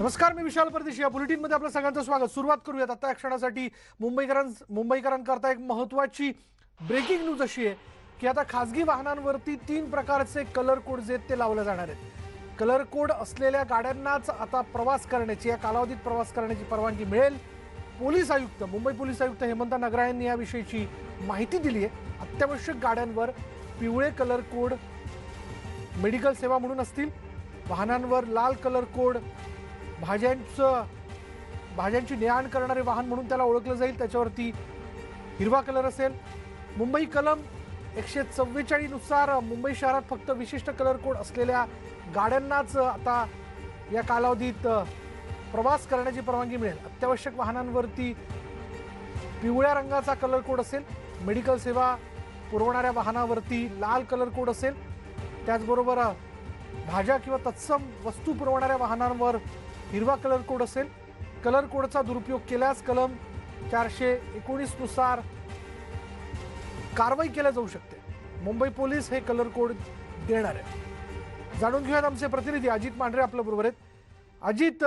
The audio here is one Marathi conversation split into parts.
नमस्कार, मी विशाल परदेशी. या बुलेटिनमध्ये आपलं सगळ्यांचं स्वागत. सुरुवात करूयात. आता या क्षणासाठी मुंबईकरांकरता एक महत्त्वाची ब्रेकिंग न्यूज अशी आहे की आता खासगी वाहनांवरती 3 प्रकारचे कलर कोड जे ते लावले जाणार आहेत. कलर कोड असलेल्या गाड्यांनाच आता प्रवास करण्याची, या कालावधीत प्रवास करण्याची परवानगी मिळेल. मुंबई पोलीस आयुक्त हेमंत नगरा यांनी याविषयीची माहिती दिली आहे. अत्यावश्यक गाड्यांवर पिवळे कलर कोड मेडिकल सेवा म्हणून असतील. वाहनांवर लाल कलर कोड भाज्यांची ने-आण करणारे वाहन म्हणून त्याला ओळखलं जाईल, त्याच्यावरती हिरवा कलर असेल. मुंबई कलम 144 नुसार मुंबई शहरात फक्त विशिष्ट कलर कोड असलेल्या गाड्यांनाच आता या कालावधीत प्रवास करण्याची परवानगी मिळेल. अत्यावश्यक वाहनांवरती पिवळ्या रंगाचा कलर कोड असेल. मेडिकल सेवा पुरवणाऱ्या वाहनावरती लाल कलर कोड असेल. त्याचबरोबर भाज्या किंवा तत्सम वस्तू पुरवणाऱ्या वाहनांवर हिरवा कलर कोड असेल. कलर कोडचा दुरुपयोग केल्यास कलम 419 नुसार कारवाई केली जाऊ शकते. मुंबई पोलीस हे कलर कोड देणार आहे. जाणून घेऊयात, आमचे प्रतिनिधी अजित मांढरे आपल्या बरोबर आहेत. अजित,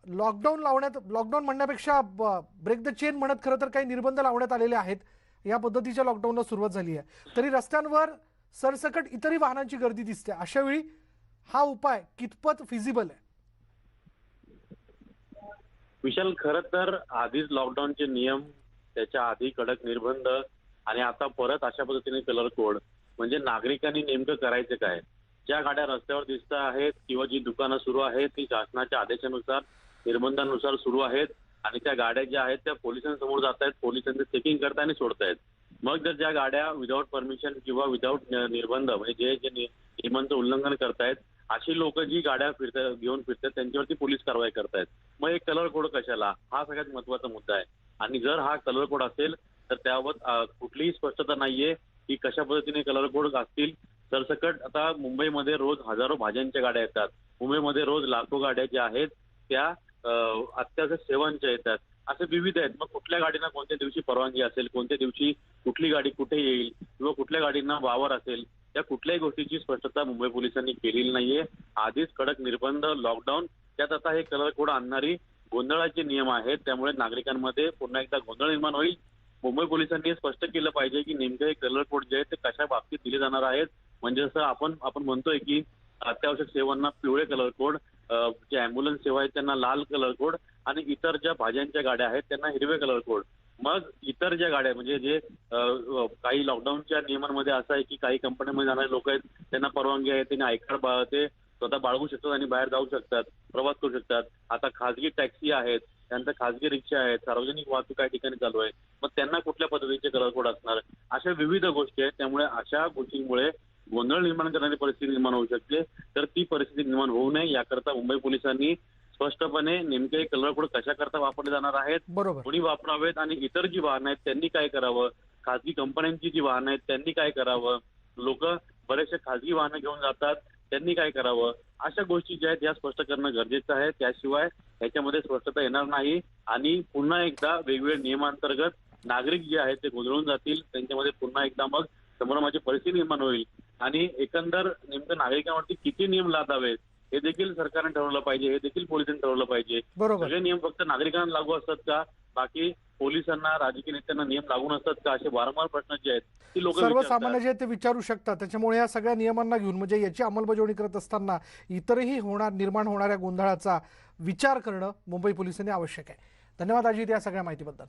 लॉकडाऊन म्हणण्यापेक्षा ब्रेक द चेन म्हणत खरं तर काही निर्बंध लावण्यात आलेले आहेत. या पद्धतीच्या लॉकडाऊनला सुरुवात झाली आहे, तरी रस्त्यांवर सरसकट इतरही वाहनांची गर्दी दिसते. अशा वेळी हा उपाय कितपत फिजिबल आहे? विशाल, खरं तर आधीच लॉकडाऊनचे नियम, त्याच्या आधी कडक निर्बंध आणि आता परत अशा पद्धतीने कलर कोड, म्हणजे नागरिकांनी नेमकं करायचं काय? ज्या गाड्या रस्त्यावर दिसत आहेत किंवा जी दुकानं सुरू आहेत ती शासनाच्या आदेशानुसार, निर्बंधानुसार सुरू आहेत आणि त्या गाड्या ज्या आहेत त्या पोलिसांसमोर जात आहेत. पोलिसांचे चेकिंग करताय आणि सोडतायत. मग जर ज्या गाड्या विदाऊट परमिशन किंवा विदाऊट निर्बंध, म्हणजे जे नियमांचं उल्लंघन करतायत, अशी लोक जी गाड्या घेऊन फिरतात त्यांच्यावरती पोलीस कारवाई करतायत. मग एक कलर कोड कशाला? हा सगळ्यात महत्वाचा मुद्दा आहे. आणि जर हा कलर कोड असेल तर त्यावर कुठलीही स्पष्टता नाहीये की कशा पद्धतीने कलर कोड असतील. सरसकट आता मुंबईमध्ये रोज हजारो भाज्यांच्या गाड्या येतात. मुंबईमध्ये रोज लाखो गाड्या ज्या आहेत त्या अत्यावश्यक सेवांच्या येतात. असे विविध आहेत. मग कुठल्या गाडींना कोणत्या दिवशी परवानगी असेल, कोणत्या दिवशी कुठली गाडी कुठे येईल किंवा कुठल्या गाडींना वावर असेल, त्या कुठल्याही गोष्टीची स्पष्टता मुंबई पोलिसांनी केलेली नाहीये. आधीच कडक निर्बंध, लॉकडाऊन, त्यात आता हे कलर कोड आणणारी गोंधळाचे नियम आहेत. त्यामुळे नागरिकांमध्ये पुन्हा एकदा गोंधळ निर्माण होईल. मुंबई पोलिसांनी स्पष्ट केलं पाहिजे की नेमके हे कलर कोड जे आहेत ते कशा बाबतीत दिले जाणार आहेत. म्हणजे जसं आपण म्हणतोय की अत्यावश्यक सेवांना पिवळे कलर कोड, जे अँब्युलन्स सेवा आहेत त्यांना लाल कलर कोड आणि इतर ज्या भाज्यांच्या गाड्या आहेत त्यांना हिरवे कलर कोड. मग इतर ज्या गाड्या, म्हणजे जे काही लॉकडाऊनच्या नियमांमध्ये असं आहे की काही कंपन्यांमध्ये जाणारे लोक आहेत त्यांना परवानगी आहे, त्यांनी आय कार्ड ते स्वतः बाळगू शकतात आणि बाहेर जाऊ शकतात, प्रवास करू शकतात. आता खासगी टॅक्सी आहेत, त्यानंतर खासगी रिक्षा आहेत, सार्वजनिक वाहतूक काही ठिकाणी चालू आहे. मग त्यांना कुठल्या पद्धतीचे कलर कोड असणार? अशा विविध गोष्टी आहेत. त्यामुळे अशा गोष्टींमुळे गोंधळ निर्माण करणारी परिस्थिती निर्माण होऊ शकते. तर ती परिस्थिती निर्माण होऊ नये याकरता मुंबई पोलिसांनी स्पष्टपणे नेमके कलर कोड कशा करता वापरले जाणार आहेत, कोणी वापरावेत आणि इतर जी वाहनं आहेत त्यांनी काय करावं, खासगी कंपन्यांची जी वाहनं आहेत त्यांनी काय करावं, लोक बरेचसे खासगी वाहनं घेऊन जातात त्यांनी काय करावं, अशा गोष्टी ज्या आहेत या स्पष्ट करणं गरजेचं आहे. त्याशिवाय याच्यामध्ये स्पष्टता येणार नाही आणि पुन्हा एकदा वेगवेगळ्या नियमांतर्गत नागरिक जे आहेत ते गोंधळून जातील. त्यांच्यामध्ये पुन्हा एकदा मग संभ्रमाची परिस्थिती निर्माण होईल. आणि एकंदर नेमकं नागरिकांवरती किती नियम लादावेत हे देखील सरकारने ठरवलं पाहिजे, हे देखील पोलिसांनी ठरवलं पाहिजे. सगळे नियम फक्त नागरिकांना लागू असतात का? बाकी पोलिसांना, राजकीय नेत्यांना नियम लागू नसतात का? असे वारंवार प्रश्न जे आहेत ती लोक सर्वसामान्य जे ते विचारू शकतात. त्याच्यामुळे या सगळ्या नियमांना घेऊन, म्हणजे याची अंमलबजावणी करत असताना इतरही निर्माण होणाऱ्या गोंधळाचा विचार करणं मुंबई पोलिसांनी आवश्यक आहे. धन्यवाद अजित या सगळ्या माहितीबद्दल.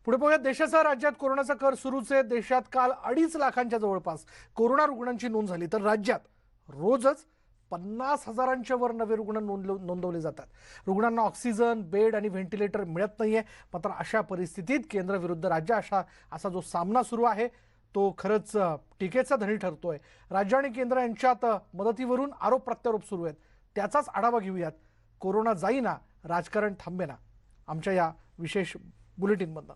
पुढे पाहूयात. देशासह राज्यात कोरोनाचा कहर सुरूच आहे. देशात काल 2.5 लाखांच्या जवळपास कोरोना रुग्णांची नोंद झाली, तर राज्यात रोजच 50,000च्या वर नवे रुग्ण नोंदवले जातात. रुग्णांना ऑक्सिजन, बेड आणि व्हेंटिलेटर मिळत नाहीये. मात्र अशा परिस्थितीत केंद्र विरुद्ध राज्य असा जो सामना सुरू आहे तो खरंच टीकेचा धनी ठरतोय. राज्य आणि केंद्र यांच्यात मदतीवरून आरोप प्रत्यारोप सुरू आहेत. त्याचाच आढावा घेऊयात. कोरोना जाईना, राजकारण थांबेना, आमच्या या विशेष बुलेटिनमधनं.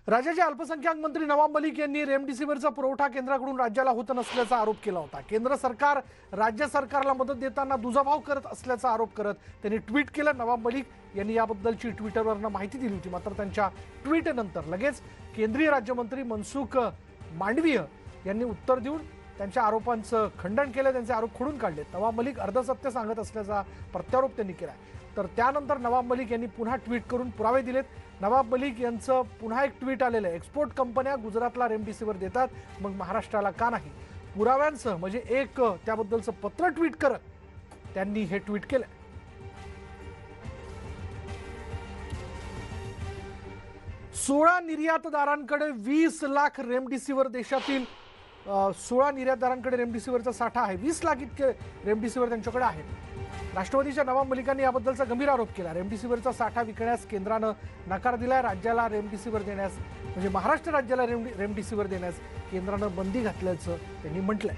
राज्याचे अल्पसंख्याक मंत्री नवाब मलिक यांनी रेमडेसिवीरचा पुरवठा केंद्राकडून राज्याला होत नसल्याचा आरोप केला होता। केंद्र सरकार राज्य सरकारला मदत देताना दुजाभाव करत असल्याचा आरोप करत त्यांनी ट्विट केलं। नवाब मलिक यांनी याबद्दलची ट्विटरवरून माहिती दिली होती, मात्र त्यांच्या ट्विटनंतर लगेच केंद्रीय राज्यमंत्री मनसुख मांडवीय यांनी उत्तर देऊन त्यांच्या आरोपांचं खंडन केलं, त्यांचे आरोप खोडून काढले। नवाब मलिक अर्धसत्य सांगत असल्याचा प्रत्यारोप त्यांनी केला। तर त्यानंतर नवाब मलिक यांनी पुन्हा ट्विट करून पुरावे दिलेत। नवाब मलिक यांचं पुन्हा एक ट्विट आलेलं आहे, एक्सपोर्ट कंपन्या गुजरातला रेमडेसिवीर देतात, मग महाराष्ट्राला का नाही? पुराव्यांसह म्हणजे एक त्याबद्दलचं पत्र ट्विट करत त्यांनी हे ट्विट केलं। 16 निर्यातदारांकडे 20 लाख रेमडेसिवीर देशातील 16 निर्यातदारांकडे रेमडेसिवीरचा साठा आहे। 20 लाख इतके रेमडेसिवीर त्यांच्याकडे आहे। राष्ट्रवादीच्या नवाब मलिकांनी याबद्दलचा गंभीर आरोप केला। रेमडेसिवीरचा साठा विकण्यास केंद्रानं नकार दिलाय। राज्याला रेमडेसिवीर देण्यास म्हणजे महाराष्ट्र राज्याला रेमडेसिवीर देण्यास केंद्रानं बंदी घातल्याचं त्यांनी म्हटलंय।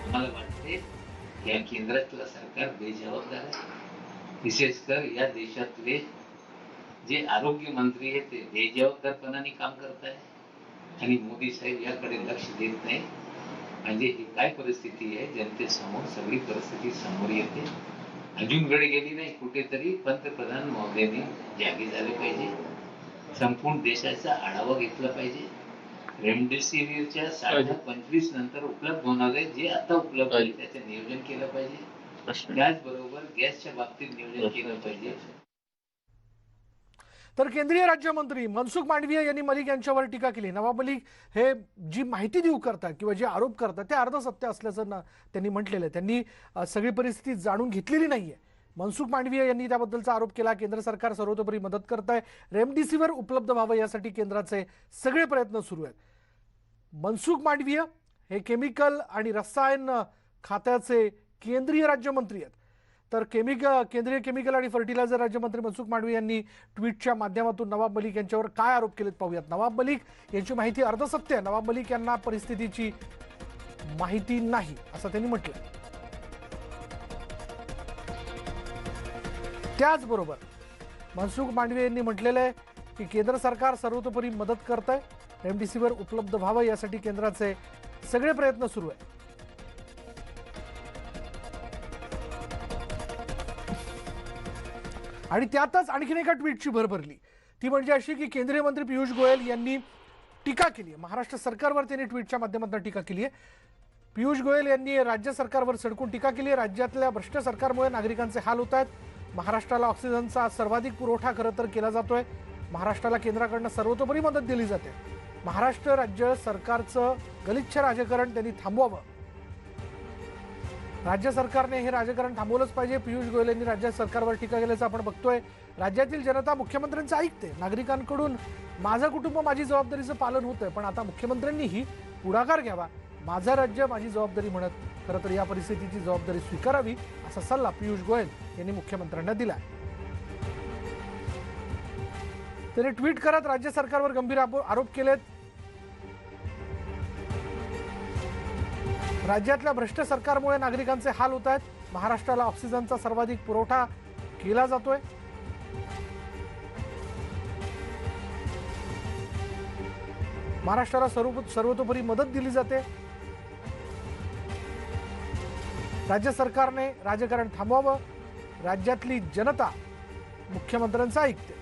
मला वाटते या केंद्रातलं सरकार बेजबाबदार आहे। विशेषकर या देशातले जे आरोग्य मंत्री आहेत ते बेजबाबदारपणाने काम करत आहे आणि मोदी साहेब याकडे लक्ष देत नाही। म्हणजे ही काय परिस्थिती आहे, जनतेसमोर सगळी परिस्थिती समोर येते। अजून वेळ गेली नाही, कुठेतरी पंतप्रधान महोदयांनी जागी झाले पाहिजे, संपूर्ण देशाचा आढावा घेतला पाहिजे। रेमडेसिवीरच्या 25 नंतर उपलब्ध होणारे जे आता उपलब्ध आहे त्याचे नियोजन केलं पाहिजे। त्याचबरोबर गॅसच्या बाबतीत नियोजन केलं पाहिजे। तर केंद्रीय राज्यमंत्री मनसुख मांडवीय यांनी मलिक यांच्यावर टीका केली। नवाब मलिक हे जी माहिती देऊ करतात किंवा जे आरोप करतात ते अर्धसत्य असल्याचं त्यांनी म्हटलेलं आहे। त्यांनी सगळी परिस्थिती जाणून घेतलेली नाहीये। मनसुख मांडवीय यांनी त्याबद्दलचा आरोप केला। केंद्र सरकार सर्वतोपरी मदत करत आहे, रेमडेसिवीर उपलब्ध व्हावं यासाठी केंद्राचे सगळे प्रयत्न सुरू आहेत। मनसुख मांडवीय हे केमिकल आणि रसायन खात्याचे केंद्रीय राज्यमंत्री आहेत। तर केंद्रीय केमिकल आणि फर्टिलायझर राज्यमंत्री मनसुख मांडवीय यांनी ट्विटच्या माध्यमातून नवाब मलिक यांच्यावर काय आरोप केलेत पाहूयात। नवाब मलिक यांची माहिती अर्धसत्य आहे। नवाब मलिक यांना परिस्थितीची माहिती नाही असं त्यांनी म्हटलं। त्याचबरोबर मनसुख मांडवीय यांनी म्हटलेलं आहे की केंद्र सरकार सर्वतोपरी मदत करत आहे, रेमडेसिवीर उपलब्ध व्हावं यासाठी केंद्राचे सगळे प्रयत्न सुरू आहेत। आणि त्यातच आणखीन एका ट्विटची भर भरली, ती म्हणजे अशी की केंद्रीय मंत्री पियुष गोयल यांनी टीका केली आहे। महाराष्ट्र सरकारवर त्यांनी ट्विटच्या माध्यमातून टीका केली आहे। पियुष गोयल यांनी राज्य सरकारवर सडकून टीका केली आहे। राज्यातल्या भ्रष्ट सरकारमुळे नागरिकांचे हाल होत आहेत। महाराष्ट्राला ऑक्सिजनचा सर्वाधिक पुरवठा खरं तर केला जातोय। महाराष्ट्राला केंद्राकडून सर्वतोपरी मदत दिली जाते। महाराष्ट्र राज्य सरकारचं गलिच्छ राजकारण त्यांनी थांबवावं। राज्य सरकारने हे राजकारण थांबवलंच पाहिजे। पियुष गोयल यांनी राज्य सरकारवर टीका केल्याचं आपण बघतोय। राज्यातील जनता मुख्यमंत्र्यांचं ऐकते, नागरिकांकडून माझं कुटुंब माझी जबाबदारीचं पालन होतंय, पण आता मुख्यमंत्र्यांनीही पुढाकार घ्यावा, माझं राज्य माझी जबाबदारी म्हणत खरं तर या परिस्थितीची जबाबदारी स्वीकारावी असा सल्ला पियुष गोयल यांनी मुख्यमंत्र्यांना दिला। त्यांनी ट्विट करत राज्य सरकारवर गंभीर आरोप केलेत। राज्यातल्या भ्रष्ट सरकारमुळे नागरिकांचे हाल होत आहेत। महाराष्ट्राला ऑक्सिजनचा सर्वाधिक पुरवठा केला जातोय। महाराष्ट्राला सर्वतोपरी मदत दिली जाते। राज्य सरकारने राजकारण थांबवावं, राज्यातली जनता मुख्यमंत्र्यांचं ऐकते,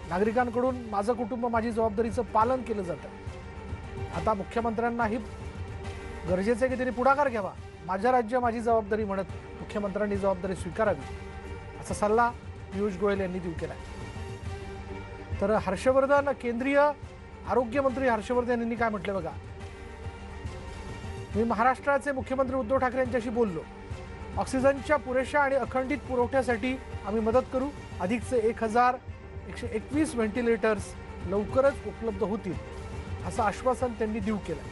नागरिकांकडून माझं कुटुंब माझी जबाबदारीचं पालन केलं जातं। आता मुख्यमंत्र्यांनाही गरजेचं आहे की त्यांनी पुढाकार घ्यावा, माझं राज्य माझी जबाबदारी म्हणत मुख्यमंत्र्यांनी जबाबदारी स्वीकारावी असा सल्ला पियुष गोयल यांनी देऊ केला। तर हर्षवर्धन, केंद्रीय आरोग्य मंत्री हर्षवर्धन यांनी काय म्हटलं बघा, मी महाराष्ट्राचे मुख्यमंत्री उद्धव ठाकरे यांच्याशी बोललो, ऑक्सिजनच्या पुरेशा आणि अखंडित पुरवठ्यासाठी आम्ही मदत करू। अधिकचे 1121 व्हेंटिलेटर्स लवकरच उपलब्ध होतील असं आश्वासन त्यांनी देऊ केलं।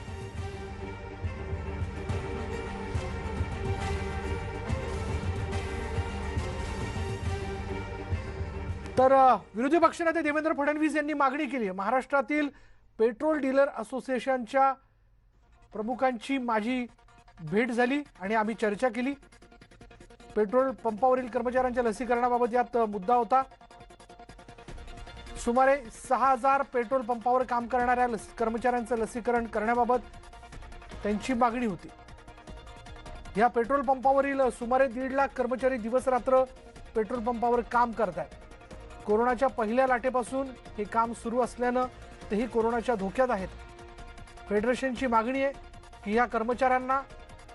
तर विरोधी पक्षनेते देवेंद्र फडणवीस यांनी मागणी केली आहे, महाराष्ट्रातील पेट्रोल डीलर असोसिएशनच्या प्रमुखांची माझी भेट झाली आणि आम्ही चर्चा केली। पेट्रोल पंपावरील कर्मचाऱ्यांच्या लसीकरणाबाबत यात मुद्दा होता। सुमारे 6,000 पेट्रोल पंपावर काम करणाऱ्या कर्मचाऱ्यांचं लसीकरण करण्याबाबत त्यांची मागणी होती। या पेट्रोल पंपावरील सुमारे 1.5 लाख कर्मचारी दिवस रात्र पेट्रोल पंपावर काम करतात। कोरोनाच्या पहिल्या लाटेपासून हे काम सुरू असल्यानं तेही कोरोनाच्या धोक्यात आहेत। फेडरेशनची मागणी आहे की या कर्मचाऱ्यांना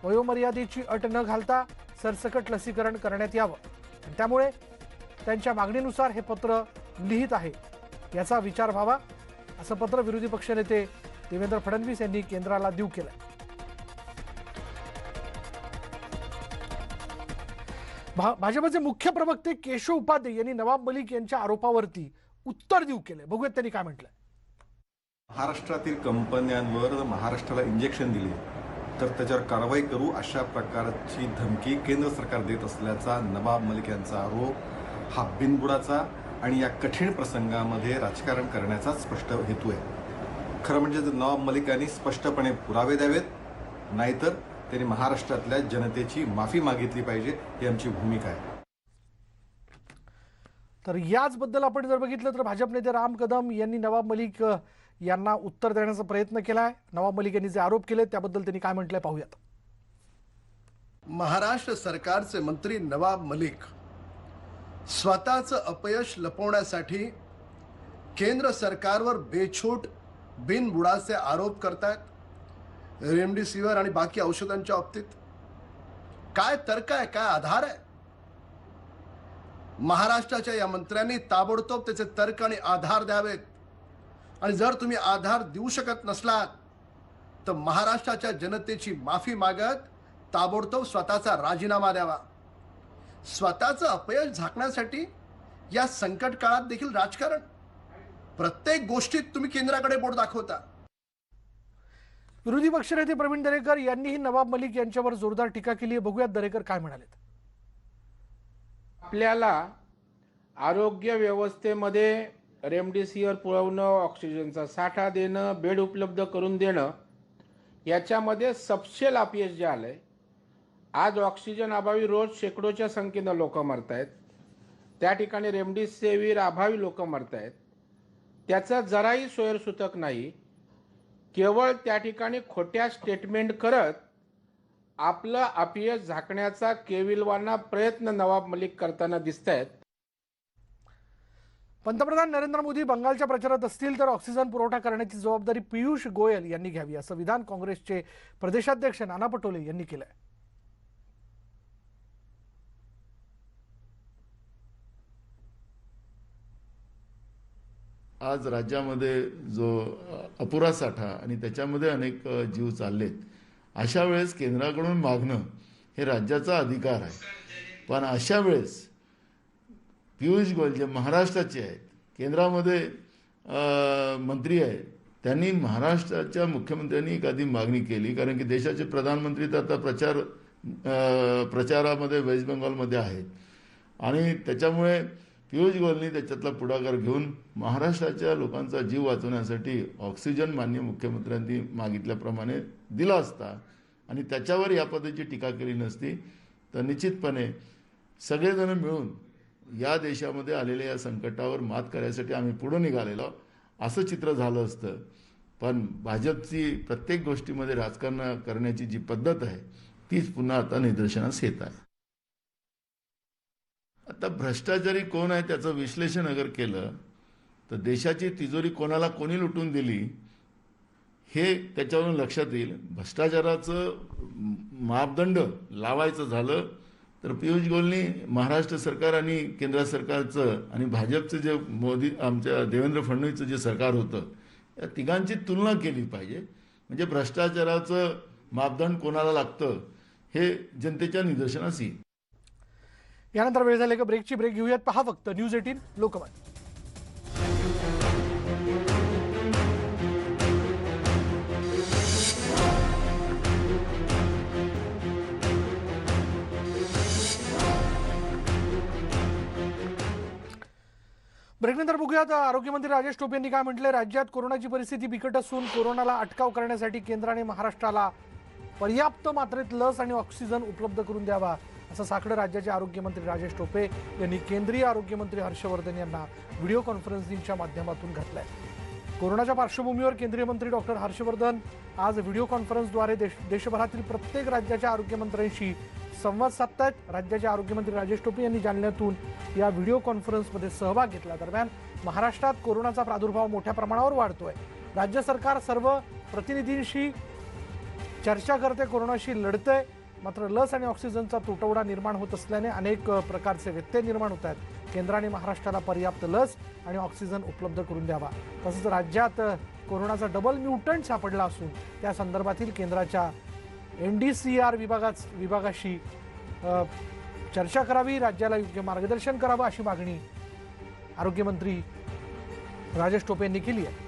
वयोमर्यादेची अट न घालता सरसकट लसीकरण करण्यात यावं। त्यामुळे त्यांच्या मागणीनुसार हे पत्र लिहित आहे याचा विचार व्हावा, असं पत्र विरोधी पक्षनेते देवेंद्र फडणवीस यांनी केंद्राला देऊ केलंय। भाजपचे मुख्य प्रवक्ते केशव उपाध्ये यांनी नवाब मलिक यांच्या आरोपावरती उत्तर देऊ केले। बघूयात त्यांनी काय म्हटलंय। महाराष्ट्रातील कंपन्यांवर महाराष्ट्राला इंजेक्शन दिले तर त्याच्यावर कारवाई करू अशा प्रकारची धमकी केंद्र सरकार देत असल्याचा नवाब मलिक यांचा आरोप हा बिनबुडाचा आणि या कठीण प्रसंगामध्ये राजकारण करण्याचा स्पष्ट हेतू आहे। खरं म्हणजे नवाब मलिक यांनी स्पष्टपणे पुरावे द्यावेत, नाहीतर त्यांनी महाराष्ट्रातल्या जनतेची माफी मागितली पाहिजे, ही आमची भूमिका आहे। तर याचबद्दल आपण जर बघितलं तर भाजप नेते राम कदम यांनी नवाब मलिक यांना उत्तर देण्याचा प्रयत्न केलाय। नवाब मलिक यांनी जे आरोप केले त्याबद्दल त्यांनी काय म्हटलंय पाहूयात। महाराष्ट्र सरकारचे मंत्री नवाब मलिक स्वतःचं अपयश लपवण्यासाठी केंद्र सरकारवर बेछूट बिनबुडाचे आरोप करतात। रेमडेसिवीर आणि बाकी औषधांच्या बाबतीत काय तर्क आहे, काय आधार आहे? महाराष्ट्राच्या या मंत्र्यांनी ताबडतोब त्याचे तर्क आणि आधार द्यावेत, आणि जर तुम्ही आधार देऊ शकत नसलात तर महाराष्ट्राच्या जनतेची माफी मागत ताबडतोब स्वतःचा राजीनामा द्यावा। स्वतःचं अपयश झाकण्यासाठी या संकट काळात देखील राजकारण, प्रत्येक गोष्टीत तुम्ही केंद्राकडे बोट दाखवता। विरोधी पक्षनेते प्रवीण दरेकर यांनीही नवाब मलिक यांच्यावर जोरदार टीका केली आहे। बघूयात दरेकर काय म्हणाले। आपल्याला आरोग्य व्यवस्थेमध्ये रेमडेसिवीर पुरवणं, ऑक्सिजनचा साठा देणं, बेड उपलब्ध करून देणं, याच्यामध्ये सपशेल अपयश जे आलंय। आज ऑक्सिजन अभावी रोज शेकडोच्या संख्येनं लोक मरत आहेत, त्या ठिकाणी रेमडेसिवीर अभावी लोक मरत आहेत। त्याचा जराही सोयरसूतक नाही, केवळ त्या ठिकाणी खोट्या स्टेटमेंट करत आपलं अपयश झाकण्याचा केविलवाना प्रयत्न नवाब मलिक करताना दिसत आहेत। पंतप्रधान नरेंद्र मोदी बंगालच्या प्रचारात असतील तर ऑक्सिजन पुरवठा करण्याची जबाबदारी पियुष गोयल यांनी घ्यावी, असं विधान काँग्रेसचे प्रदेशाध्यक्ष नाना पटोले यांनी केलंय। आज राज्यामध्ये जो अपुरा साठा आणि त्याच्यामध्ये अनेक जीव चाललेत, अशा वेळेस केंद्राकडून मागणं हे राज्याचा अधिकार आहे। पण अशा वेळेस पियुष गोयल जे महाराष्ट्राचे आहेत, केंद्रामध्ये मंत्री आहेत, त्यांनी महाराष्ट्राच्या मुख्यमंत्र्यांनी एखादी मागणी केली, कारण की देशाचे प्रधानमंत्री तर आता प्रचारामध्ये वेस्ट बेंगॉलमध्ये आहेत, आणि त्याच्यामुळे पियुष गोयलनी त्याच्यातला पुढाकार घेऊन महाराष्ट्राच्या लोकांचा जीव वाचवण्यासाठी ऑक्सिजन माननीय मुख्यमंत्र्यांनी मागितल्याप्रमाणे दिला असता आणि त्याच्यावर या पद्धतीची टीका केली नसती तर निश्चितपणे सगळेजण मिळून या देशामध्ये आलेल्या या संकटावर मात करण्यासाठी आम्ही पुढे निघालेलो असं चित्र झालं असतं। पण भाजपची प्रत्येक गोष्टीमध्ये राजकारण करण्याची जी पद्धत आहे तीच पुन्हा आता निदर्शनास येत आहे। आता भ्रष्टाचारी कोण आहे त्याचं विश्लेषण अगर केलं तर देशाची तिजोरी कोणाला कोणी लुटून दिली हे त्याच्यावरून लक्षात येईल। भ्रष्टाचाराचं मापदंड लावायचं झालं तर पियुष गोयलनी महाराष्ट्र सरकार आणि केंद्र सरकारचं आणि भाजपचं जे आमच्या देवेंद्र फडणवीसचं जे सरकार होतं, या तिघांची तुलना केली पाहिजे, म्हणजे भ्रष्टाचाराचं मापदंड कोणाला लागतं हे जनतेच्या निदर्शनास येईल। यानंतर वेळ झाली का ब्रेकची ब्रेक घेऊयात। पहा फक्त न्यूज 18 लोकमत। ब्रेकनंतर बघूयात आरोग्यमंत्री राजेश टोपे यांनी काय म्हटलंय। राज्यात कोरोनाची परिस्थिती बिकट असून कोरोनाला अटकाव करण्यासाठी केंद्राने महाराष्ट्राला पर्याप्त मात्रेत लस आणि ऑक्सिजन उपलब्ध करून द्यावा, असं साकडं राज्याचे आरोग्यमंत्री राजेश टोपे यांनी केंद्रीय आरोग्यमंत्री हर्षवर्धन यांना व्हिडिओ कॉन्फरन्सिंगच्या माध्यमातून घातलंय. कोरोनाच्या पार्श्वभूमीवर केंद्रीय मंत्री डॉक्टर हर्षवर्धन आज व्हिडिओ कॉन्फरन्सद्वारे देशभरातील प्रत्येक राज्याच्या आरोग्यमंत्र्यांशी संवाद साधतायत. राज्याचे आरोग्यमंत्री राजेश टोपे यांनी जालन्यातून या व्हिडिओ कॉन्फरन्समध्ये सहभाग घेतला. दरम्यान महाराष्ट्रात कोरोनाचा प्रादुर्भाव मोठ्या प्रमाणावर वाढतोय. राज्य सरकार सर्व प्रतिनिधींशी चर्चा करते, कोरोनाशी लढतंय. मात्र लस आणि ऑक्सिजनचा तुटवडा निर्माण होत असल्याने अनेक प्रकारचे व्यत्यय निर्माण होत आहेत. केंद्राने महाराष्ट्राला पर्याप्त लस आणि ऑक्सिजन उपलब्ध करून द्यावा. तसंच राज्यात कोरोनाचा डबल म्युटंट सापडला असून त्या संदर्भातील केंद्राच्या NDCR विभागाशी चर्चा करावी, राज्याला योग्य मार्गदर्शन करावं अशी मागणी आरोग्यमंत्री राजेश टोपे यांनी केली आहे.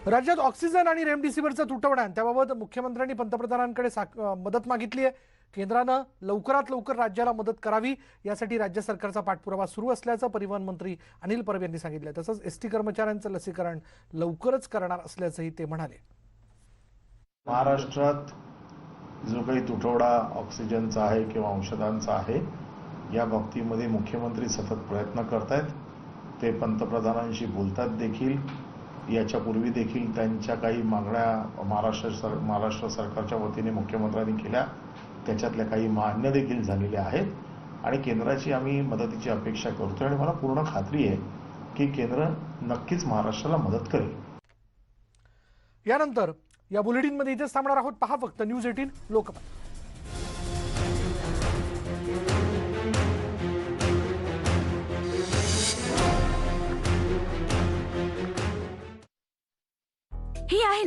राज्यात ऑक्सिजन आणि रेमडेसिवीरचा तुटवडा आहे, त्याबाबत मुख्यमंत्र्यांनी पंतप्रधानांकडे मदत मागितली आहे. केंद्रानं लवकरात लवकर राज्याला मदत करावी यासाठी राज्य सरकारचा पाठपुरावा सुरू असल्याचं परिवहन मंत्री अनिल परब यांनी सांगितलं. तसंच ST कर्मचाऱ्यांचं लसीकरण लवकरच करणार असल्याचंही ते म्हणाले. महाराष्ट्रात जो काही तुटवडा ऑक्सिजनचा आहे किंवा औषधांचा आहे या बाबतीमध्ये मुख्यमंत्री सतत प्रयत्न करतायत. ते पंतप्रधानांशी बोलतात देखील. याच्यापूर्वी देखील त्यांच्या काही मागण्या महाराष्ट्र सरकारच्या वतीने मुख्यमंत्र्यांनी केल्या, त्याच्यातल्या काही मान्य देखील झालेल्या आहेत आणि केंद्राची आम्ही मदतीची अपेक्षा करतोय आणि मला पूर्ण खात्री आहे की केंद्र नक्कीच महाराष्ट्राला मदत करेल. यानंतर या बुलेटिनमध्ये इथेच थांबणार आहोत. पहा फक्त न्यूज 18 लोकमत. ही आहे